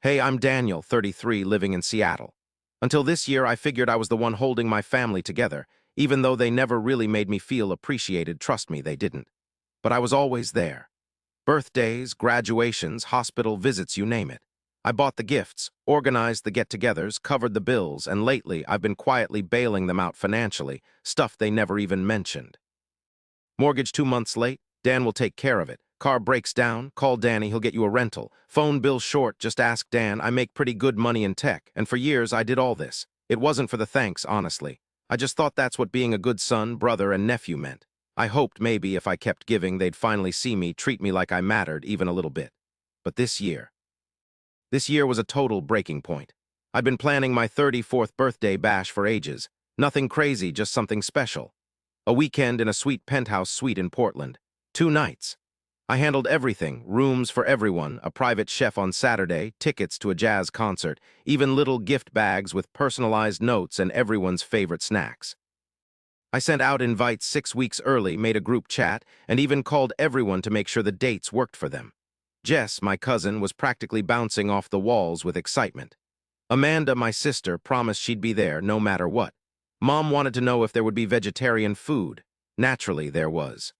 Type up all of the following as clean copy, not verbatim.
Hey, I'm Daniel, 33, living in Seattle. Until this year, I figured I was the one holding my family together, even though they never really made me feel appreciated. Trust me, they didn't. But I was always there. Birthdays, graduations, hospital visits, you name it. I bought the gifts, organized the get-togethers, covered the bills, and lately I've been quietly bailing them out financially, stuff they never even mentioned. Mortgage 2 months late? Dan will take care of it. Car breaks down? Call Danny, he'll get you a rental. Phone bill short? Just ask Dan. I make pretty good money in tech, and for years I did all this. It wasn't for the thanks, honestly. I just thought that's what being a good son, brother, and nephew meant. I hoped maybe if I kept giving, they'd finally see me, treat me like I mattered even a little bit. But this year was a total breaking point. I'd been planning my 34th birthday bash for ages. Nothing crazy, just something special. A weekend in a sweet penthouse suite in Portland. 2 nights. I handled everything, rooms for everyone, a private chef on Saturday, tickets to a jazz concert, even little gift bags with personalized notes and everyone's favorite snacks. I sent out invites 6 weeks early, made a group chat, and even called everyone to make sure the dates worked for them. Jess, my cousin, was practically bouncing off the walls with excitement. Amanda, my sister, promised she'd be there no matter what. Mom wanted to know if there would be vegetarian food. Naturally, there was.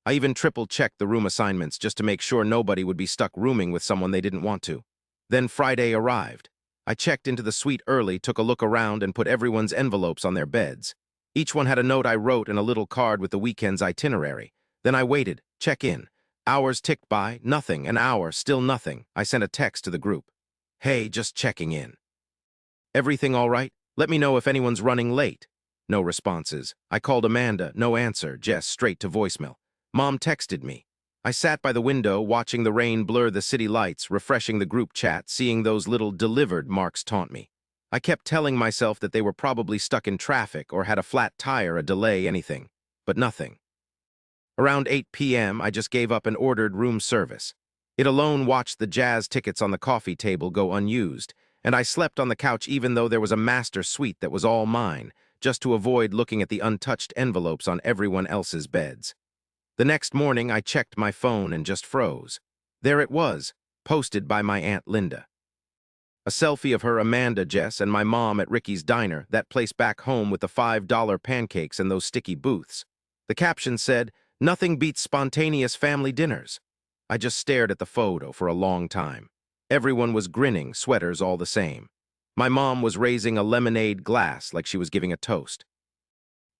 I even triple-checked the room assignments just to make sure nobody would be stuck rooming with someone they didn't want to. Then Friday arrived. I checked into the suite early, took a look around, and put everyone's envelopes on their beds. Each one had a note I wrote and a little card with the weekend's itinerary. Then I waited, check in. Hours ticked by, nothing, an hour, still nothing. I sent a text to the group. Hey, just checking in. Everything all right? Let me know if anyone's running late. No responses. I called Amanda, no answer, Jess straight to voicemail. Mom texted me. I sat by the window watching the rain blur the city lights, refreshing the group chat, seeing those little delivered marks taunt me. I kept telling myself that they were probably stuck in traffic or had a flat tire, a delay, anything. But nothing. Around 8 p.m., I just gave up and ordered room service. It alone watched the jazz tickets on the coffee table go unused, and I slept on the couch even though there was a master suite that was all mine, just to avoid looking at the untouched envelopes on everyone else's beds. The next morning, I checked my phone and just froze. There it was, posted by my Aunt Linda. A selfie of her, Amanda, Jess, and my mom at Ricky's Diner, that place back home with the $5 pancakes and those sticky booths. The caption said, "Nothing beats spontaneous family dinners." I just stared at the photo for a long time. Everyone was grinning, sweaters all the same. My mom was raising a lemonade glass like she was giving a toast.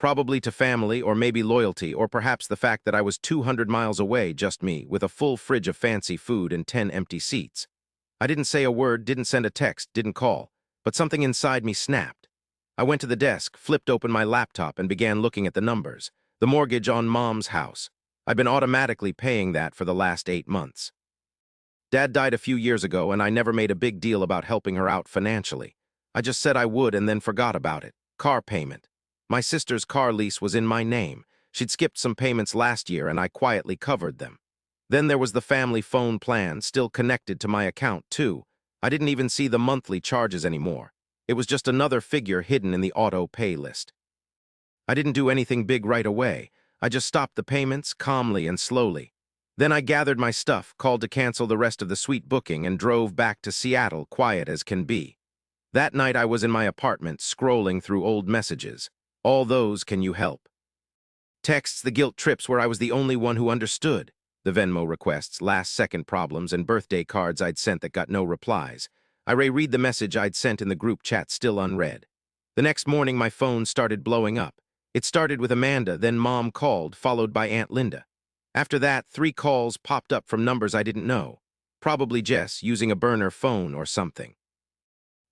Probably to family, or maybe loyalty, or perhaps the fact that I was 200 miles away, just me, with a full fridge of fancy food and 10 empty seats. I didn't say a word, didn't send a text, didn't call, but something inside me snapped. I went to the desk, flipped open my laptop, and began looking at the numbers. The mortgage on Mom's house. I'd been automatically paying that for the last 8 months. Dad died a few years ago, and I never made a big deal about helping her out financially. I just said I would and then forgot about it. Car payment. My sister's car lease was in my name. She'd skipped some payments last year, and I quietly covered them. Then there was the family phone plan, still connected to my account, too. I didn't even see the monthly charges anymore. It was just another figure hidden in the auto pay list. I didn't do anything big right away. I just stopped the payments, calmly and slowly. Then I gathered my stuff, called to cancel the rest of the suite booking, and drove back to Seattle, quiet as can be. That night I was in my apartment, scrolling through old messages. All those, "Can you help?" Texts, the guilt trips where I was the only one who understood. The Venmo requests, last-second problems, and birthday cards I'd sent that got no replies. I reread the message I'd sent in the group chat, still unread. The next morning, my phone started blowing up. It started with Amanda, then Mom called, followed by Aunt Linda. After that, 3 calls popped up from numbers I didn't know. Probably Jess, using a burner phone or something.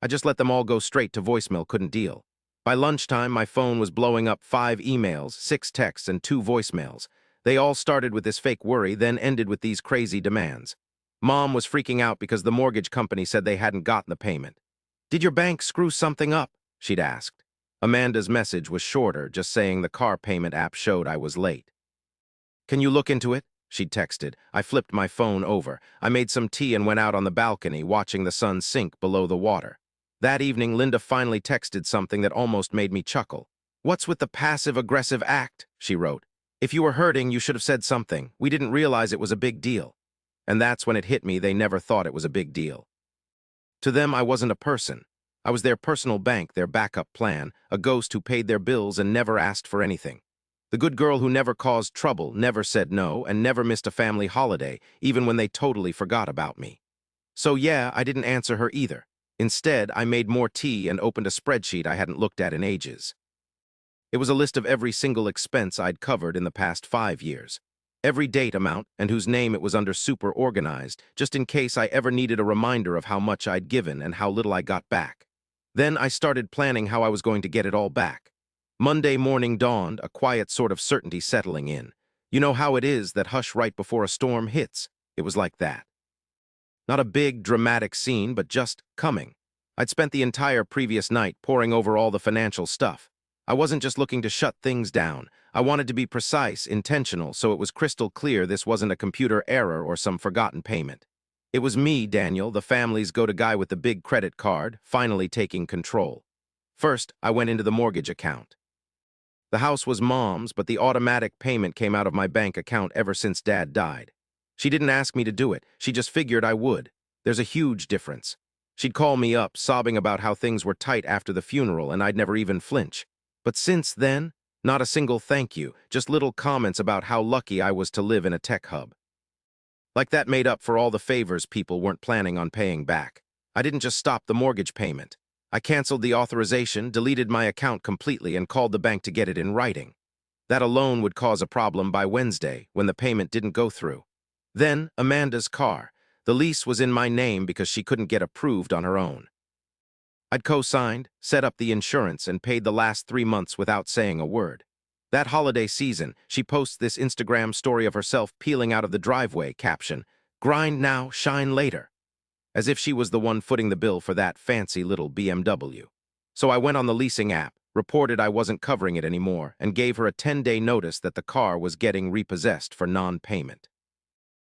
I just let them all go straight to voicemail, couldn't deal. By lunchtime, my phone was blowing up 5 emails, 6 texts, and 2 voicemails. They all started with this fake worry, then ended with these crazy demands. Mom was freaking out because the mortgage company said they hadn't gotten the payment. "Did your bank screw something up?" she'd asked. Amanda's message was shorter, just saying the car payment app showed I was late. "Can you look into it?" she'd texted. I flipped my phone over. I made some tea and went out on the balcony, watching the sun sink below the water. That evening, Linda finally texted something that almost made me chuckle. "What's with the passive-aggressive act?" she wrote. "If you were hurting, you should have said something. We didn't realize it was a big deal." And that's when it hit me, they never thought it was a big deal. To them, I wasn't a person. I was their personal bank, their backup plan, a ghost who paid their bills and never asked for anything. The good girl who never caused trouble, never said no, and never missed a family holiday, even when they totally forgot about me. So yeah, I didn't answer her either. Instead, I made more tea and opened a spreadsheet I hadn't looked at in ages. It was a list of every single expense I'd covered in the past 5 years. Every date amount and whose name it was under super organized, just in case I ever needed a reminder of how much I'd given and how little I got back. Then I started planning how I was going to get it all back. Monday morning dawned, a quiet sort of certainty settling in. You know how it is, that hush right before a storm hits. It was like that. Not a big, dramatic scene, but just coming. I'd spent the entire previous night poring over all the financial stuff. I wasn't just looking to shut things down. I wanted to be precise, intentional, so it was crystal clear this wasn't a computer error or some forgotten payment. It was me, Daniel, the family's go-to guy with the big credit card, finally taking control. First, I went into the mortgage account. The house was Mom's, but the automatic payment came out of my bank account ever since Dad died. She didn't ask me to do it. She just figured I would. There's a huge difference. She'd call me up, sobbing about how things were tight after the funeral, and I'd never even flinch. But since then, not a single thank you, just little comments about how lucky I was to live in a tech hub. Like that made up for all the favors people weren't planning on paying back. I didn't just stop the mortgage payment. I canceled the authorization, deleted my account completely, and called the bank to get it in writing. That alone would cause a problem by Wednesday, when the payment didn't go through. Then, Amanda's car. The lease was in my name because she couldn't get approved on her own. I'd co-signed, set up the insurance, and paid the last 3 months without saying a word. That holiday season, she posts this Instagram story of herself peeling out of the driveway, caption, "Grind now, shine later," as if she was the one footing the bill for that fancy little BMW. So I went on the leasing app, reported I wasn't covering it anymore, and gave her a 10-day notice that the car was getting repossessed for non-payment.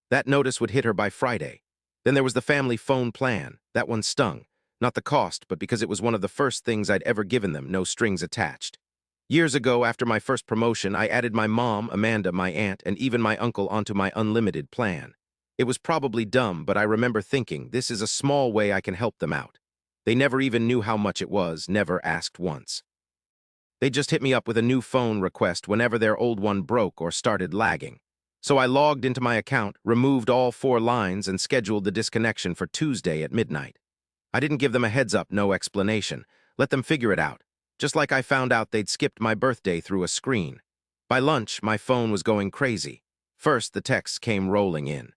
That notice would hit her by Friday. Then there was the family phone plan. That one stung. Not the cost, but because it was one of the first things I'd ever given them, no strings attached. Years ago, after my first promotion, I added my mom, Amanda, my aunt, and even my uncle onto my unlimited plan. It was probably dumb, but I remember thinking, this is a small way I can help them out. They never even knew how much it was, never asked once. They just hit me up with a new phone request whenever their old one broke or started lagging. So I logged into my account, removed all 4 lines, and scheduled the disconnection for Tuesday at midnight. I didn't give them a heads up, no explanation. Let them figure it out. Just like I found out they'd skipped my birthday through a screen. By lunch, my phone was going crazy. First, the texts came rolling in.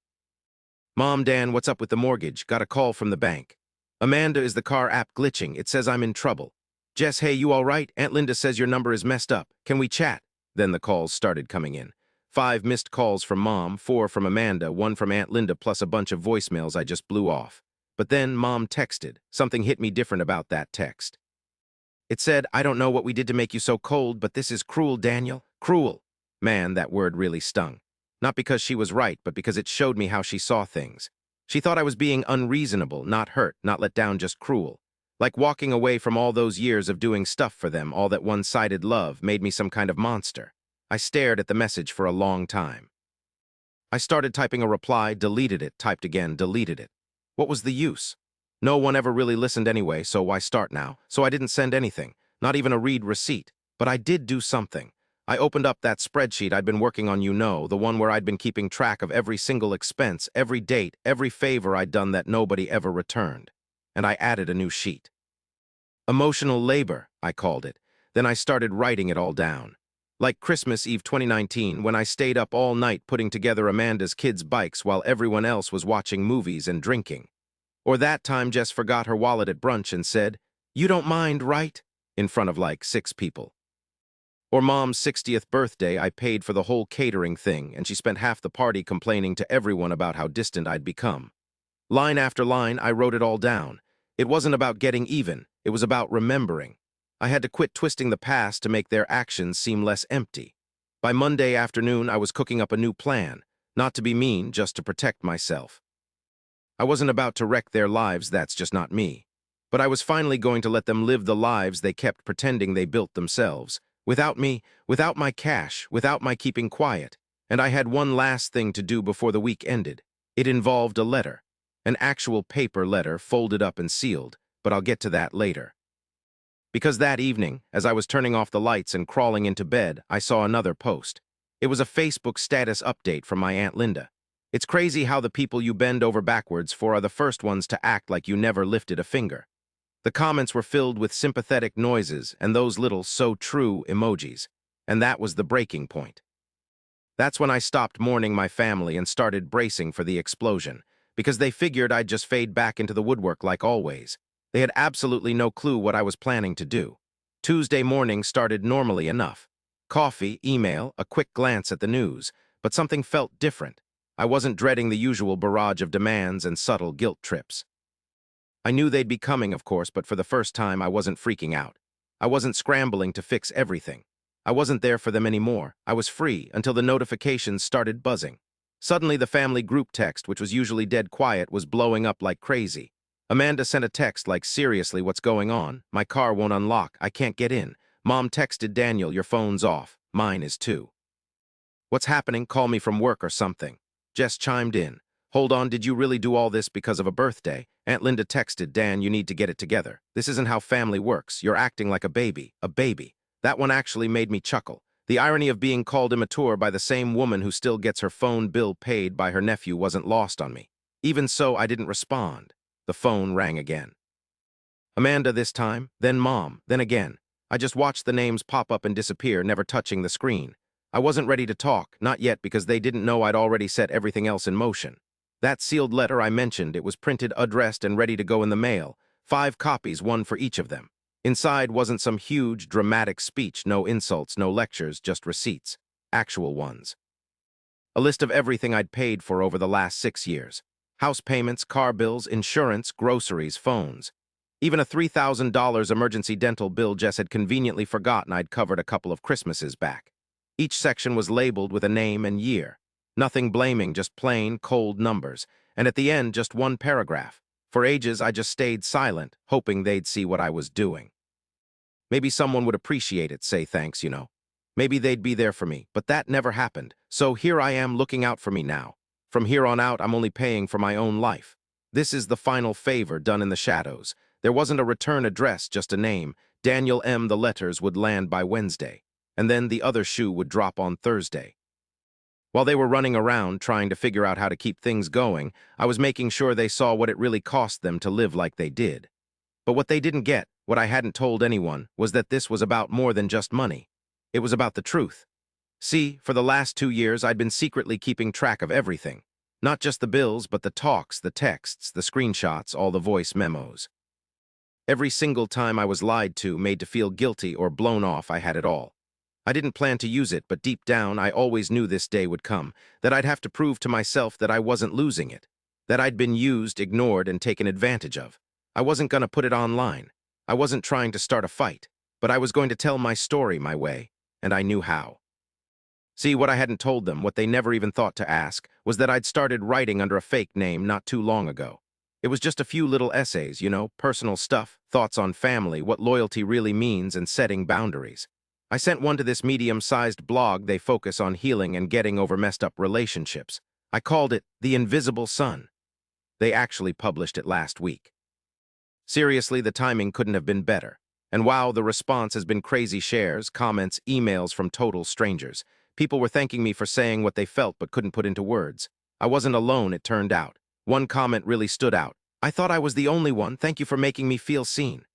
"Mom, Dan, what's up with the mortgage? Got a call from the bank. Amanda, is the car app glitching? It says I'm in trouble. Jess, hey, you all right? Aunt Linda says your number is messed up. Can we chat?" Then the calls started coming in. 5 missed calls from Mom, 4 from Amanda, 1 from Aunt Linda, plus a bunch of voicemails I just blew off. But then Mom texted. Something hit me different about that text. It said, "I don't know what we did to make you so cold, but this is cruel, Daniel. Cruel." Man, that word really stung. Not because she was right, but because it showed me how she saw things. She thought I was being unreasonable, not hurt, not let down, just cruel. Like walking away from all those years of doing stuff for them, all that one-sided love, made me some kind of monster. I stared at the message for a long time. I started typing a reply, deleted it, typed again, deleted it. What was the use? No one ever really listened anyway, so why start now? So I didn't send anything, not even a read receipt. But I did do something. I opened up that spreadsheet I'd been working on, the one where I'd been keeping track of every single expense, every date, every favor I'd done that nobody ever returned. And I added a new sheet. Emotional labor, I called it. Then I started writing it all down. Like Christmas Eve 2019, when I stayed up all night putting together Amanda's kids' bikes while everyone else was watching movies and drinking. Or that time Jess forgot her wallet at brunch and said, "You don't mind, right?" in front of like 6 people. Or Mom's 60th birthday, I paid for the whole catering thing, and she spent half the party complaining to everyone about how distant I'd become. Line after line, I wrote it all down. It wasn't about getting even, it was about remembering. I had to quit twisting the past to make their actions seem less empty. By Monday afternoon, I was cooking up a new plan, not to be mean, just to protect myself. I wasn't about to wreck their lives, that's just not me. But I was finally going to let them live the lives they kept pretending they built themselves. Without me, without my cash, without my keeping quiet. And I had one last thing to do before the week ended. It involved a letter. An actual paper letter folded up and sealed, but I'll get to that later. Because that evening, as I was turning off the lights and crawling into bed, I saw another post. It was a Facebook status update from my Aunt Linda. It's crazy how the people you bend over backwards for are the first ones to act like you never lifted a finger. The comments were filled with sympathetic noises and those little "so true" emojis, and that was the breaking point. That's when I stopped mourning my family and started bracing for the explosion, because they figured I'd just fade back into the woodwork like always. They had absolutely no clue what I was planning to do. Tuesday morning started normally enough. Coffee, email, a quick glance at the news, but something felt different. I wasn't dreading the usual barrage of demands and subtle guilt trips. I knew they'd be coming, of course, but for the first time I wasn't freaking out. I wasn't scrambling to fix everything. I wasn't there for them anymore. I was free until the notifications started buzzing. Suddenly the family group text, which was usually dead quiet, was blowing up like crazy. Amanda sent a text like, "Seriously, what's going on? My car won't unlock. I can't get in." Mom texted Daniel, "Your phone's off. Mine is too." "What's happening? Call me from work or something." Jess chimed in. "Hold on, did you really do all this because of a birthday?" Aunt Linda texted, "Dan, you need to get it together. This isn't how family works. You're acting like a baby. A baby." That one actually made me chuckle. The irony of being called immature by the same woman who still gets her phone bill paid by her nephew wasn't lost on me. Even so, I didn't respond. The phone rang again. Amanda this time, then Mom, then again. I just watched the names pop up and disappear, never touching the screen. I wasn't ready to talk, not yet, because they didn't know I'd already set everything else in motion. That sealed letter I mentioned, it was printed, addressed, and ready to go in the mail. 5 copies, one for each of them. Inside wasn't some huge, dramatic speech, no insults, no lectures, just receipts. Actual ones. A list of everything I'd paid for over the last 6 years. House payments, car bills, insurance, groceries, phones. Even a $3,000 emergency dental bill Jess had conveniently forgotten I'd covered a couple of Christmases back. Each section was labeled with a name and year. Nothing blaming, just plain, cold numbers. And at the end, just one paragraph. For ages, I just stayed silent, hoping they'd see what I was doing. Maybe someone would appreciate it, say thanks, you know. Maybe they'd be there for me, but that never happened. So here I am looking out for me now. From here on out, I'm only paying for my own life. This is the final favor done in the shadows. There wasn't a return address, just a name. Daniel M. The letters would land by Wednesday, and then the other shoe would drop on Thursday. While they were running around trying to figure out how to keep things going, I was making sure they saw what it really cost them to live like they did. But what they didn't get, what I hadn't told anyone, was that this was about more than just money. It was about the truth. See, for the last 2 years, I'd been secretly keeping track of everything. Not just the bills, but the talks, the texts, the screenshots, all the voice memos. Every single time I was lied to, made to feel guilty, or blown off, I had it all. I didn't plan to use it, but deep down, I always knew this day would come, that I'd have to prove to myself that I wasn't losing it, that I'd been used, ignored, and taken advantage of. I wasn't going to put it online. I wasn't trying to start a fight, but I was going to tell my story my way, and I knew how. See, what I hadn't told them, what they never even thought to ask, was that I'd started writing under a fake name not too long ago. It was just a few little essays, you know, personal stuff, thoughts on family, what loyalty really means, and setting boundaries. I sent one to this medium-sized blog they focus on healing and getting over messed-up relationships. I called it The Invisible Son. They actually published it last week. Seriously, the timing couldn't have been better. And wow, the response has been crazy: shares, comments, emails from total strangers. People were thanking me for saying what they felt but couldn't put into words. I wasn't alone, it turned out. One comment really stood out. "I thought I was the only one. Thank you for making me feel seen."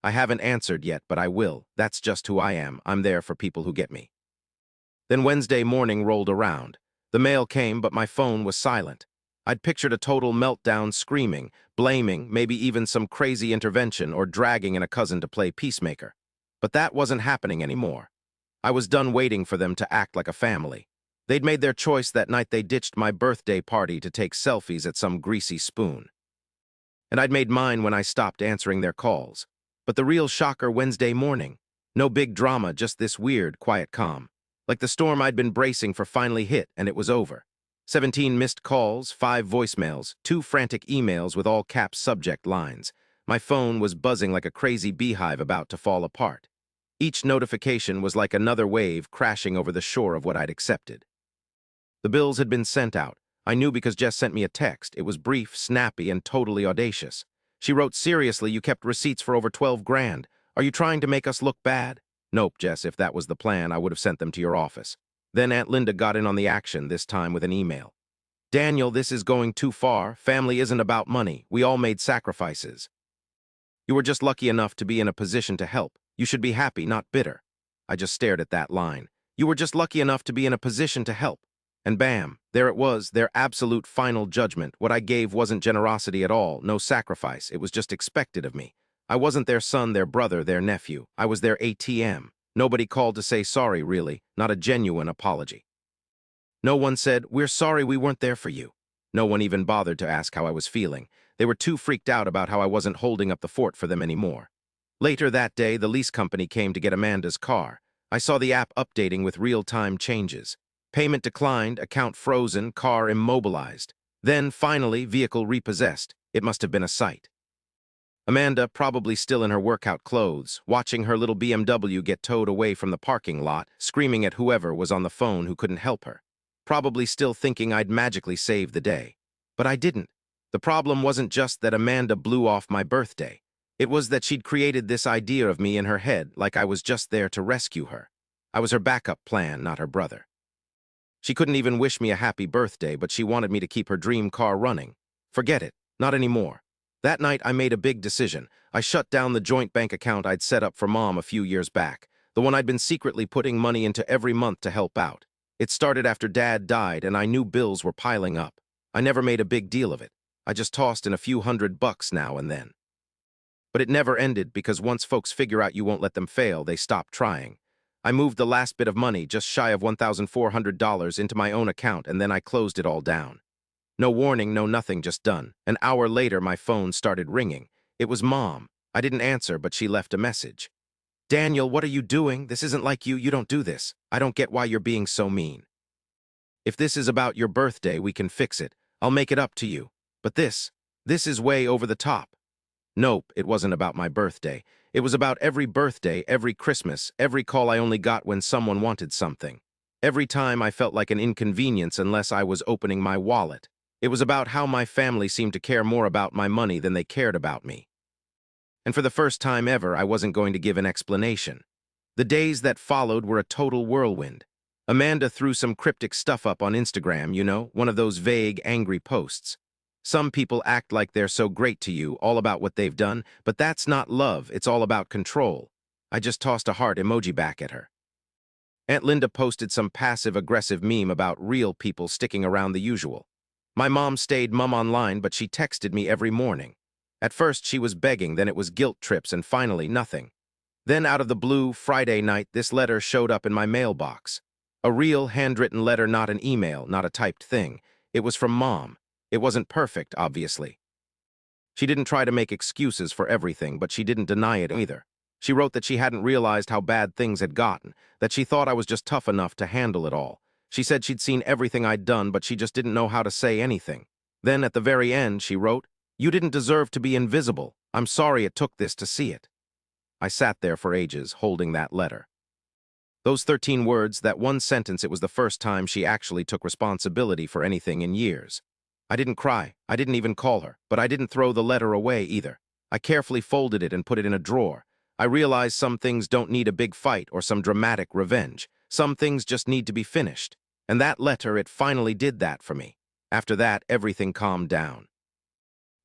I haven't answered yet, but I will. That's just who I am. I'm there for people who get me. Then Wednesday morning rolled around. The mail came, but my phone was silent. I'd pictured a total meltdown, screaming, blaming, maybe even some crazy intervention or dragging in a cousin to play peacemaker. But that wasn't happening anymore. I was done waiting for them to act like a family. They'd made their choice that night. They ditched my birthday party to take selfies at some greasy spoon. And I'd made mine when I stopped answering their calls. But the real shocker, Wednesday morning. No big drama, just this weird, quiet calm. Like the storm I'd been bracing for finally hit, and it was over. 17 missed calls, 5 voicemails, 2 frantic emails with all caps subject lines. My phone was buzzing like a crazy beehive about to fall apart. Each notification was like another wave crashing over the shore of what I'd accepted. The bills had been sent out. I knew because Jess sent me a text. It was brief, snappy, and totally audacious. She wrote, "Seriously, you kept receipts for over 12 grand. Are you trying to make us look bad?" Nope, Jess, if that was the plan, I would have sent them to your office. Then Aunt Linda got in on the action, this time with an email. "Daniel, this is going too far. Family isn't about money. We all made sacrifices. You were just lucky enough to be in a position to help. You should be happy, not bitter." I just stared at that line. You were just lucky enough to be in a position to help. And bam, there it was, their absolute final judgment. What I gave wasn't generosity at all, no sacrifice. It was just expected of me. I wasn't their son, their brother, their nephew. I was their ATM. Nobody called to say sorry, really, not a genuine apology. No one said, "We're sorry we weren't there for you." No one even bothered to ask how I was feeling. They were too freaked out about how I wasn't holding up the fort for them anymore. Later that day, the lease company came to get Amanda's car. I saw the app updating with real-time changes. Payment declined, account frozen, car immobilized. Then, finally, vehicle repossessed. It must have been a sight. Amanda, probably still in her workout clothes, watching her little BMW get towed away from the parking lot, screaming at whoever was on the phone who couldn't help her. Probably still thinking I'd magically saved the day. But I didn't. The problem wasn't just that Amanda blew off my birthday. It was that she'd created this idea of me in her head, like I was just there to rescue her. I was her backup plan, not her brother. She couldn't even wish me a happy birthday, but she wanted me to keep her dream car running. Forget it, not anymore. That night, I made a big decision. I shut down the joint bank account I'd set up for Mom a few years back, the one I'd been secretly putting money into every month to help out. It started after Dad died, and I knew bills were piling up. I never made a big deal of it. I just tossed in a few $100 now and then. But it never ended because once folks figure out you won't let them fail, they stop trying. I moved the last bit of money, just shy of $1,400, into my own account, and then I closed it all down. No warning, no nothing, just done. An hour later, my phone started ringing. It was Mom. I didn't answer, but she left a message. "Daniel, what are you doing? This isn't like you. You don't do this. I don't get why you're being so mean. If this is about your birthday, we can fix it. I'll make it up to you. But this is way over the top." Nope, it wasn't about my birthday. It was about every birthday, every Christmas, every call I only got when someone wanted something. Every time I felt like an inconvenience unless I was opening my wallet. It was about how my family seemed to care more about my money than they cared about me. And for the first time ever, I wasn't going to give an explanation. The days that followed were a total whirlwind. Amanda threw some cryptic stuff up on Instagram, you know, one of those vague, angry posts. Some people act like they're so great to you, all about what they've done, but that's not love, it's all about control. I just tossed a heart emoji back at her. Aunt Linda posted some passive-aggressive meme about real people sticking around the usual. My mom stayed mum online, but she texted me every morning. At first, she was begging, then it was guilt trips, and finally, nothing. Then, out of the blue, Friday night, this letter showed up in my mailbox. A real, handwritten letter, not an email, not a typed thing. It was from Mom. It wasn't perfect, obviously. She didn't try to make excuses for everything, but she didn't deny it either. She wrote that she hadn't realized how bad things had gotten, that she thought I was just tough enough to handle it all. She said she'd seen everything I'd done, but she just didn't know how to say anything. Then, at the very end, she wrote, "You didn't deserve to be invisible. I'm sorry it took this to see it." I sat there for ages, holding that letter. Those 13 words, that one sentence, it was the first time she actually took responsibility for anything in years. I didn't cry, I didn't even call her, but I didn't throw the letter away either. I carefully folded it and put it in a drawer. I realized some things don't need a big fight or some dramatic revenge. Some things just need to be finished. And that letter, it finally did that for me. After that, everything calmed down.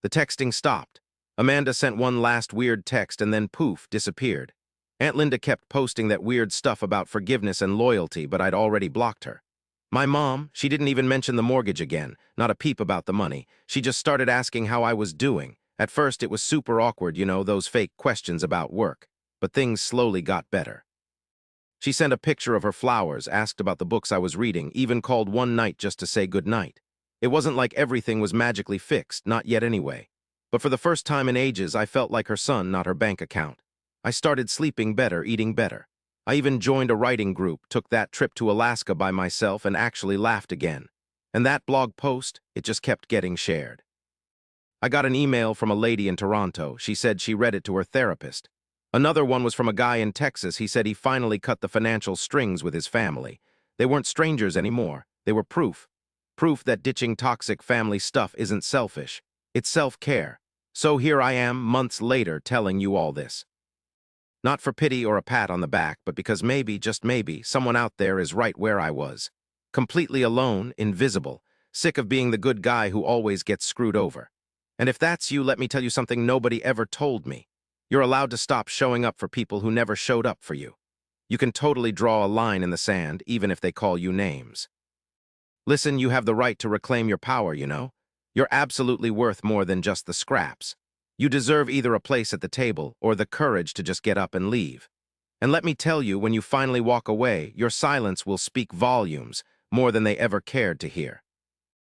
The texting stopped. Amanda sent one last weird text and then poof, disappeared. Aunt Linda kept posting that weird stuff about forgiveness and loyalty, but I'd already blocked her. My mom, she didn't even mention the mortgage again, not a peep about the money. She just started asking how I was doing. At first, it was super awkward, you know, those fake questions about work. But things slowly got better. She sent a picture of her flowers, asked about the books I was reading, even called one night just to say goodnight. It wasn't like everything was magically fixed, not yet anyway. But for the first time in ages, I felt like her son, not her bank account. I started sleeping better, eating better. I even joined a writing group, took that trip to Alaska by myself, and actually laughed again. And that blog post, it just kept getting shared. I got an email from a lady in Toronto. She said she read it to her therapist. Another one was from a guy in Texas. He said he finally cut the financial strings with his family. They weren't strangers anymore. They were proof. Proof that ditching toxic family stuff isn't selfish. It's self-care. So here I am, months later, telling you all this. Not for pity or a pat on the back, but because maybe, just maybe, someone out there is right where I was. Completely alone, invisible, sick of being the good guy who always gets screwed over. And if that's you, let me tell you something nobody ever told me. You're allowed to stop showing up for people who never showed up for you. You can totally draw a line in the sand, even if they call you names. Listen, you have the right to reclaim your power, you know? You're absolutely worth more than just the scraps. You deserve either a place at the table or the courage to just get up and leave. And let me tell you, when you finally walk away, your silence will speak volumes, more than they ever cared to hear.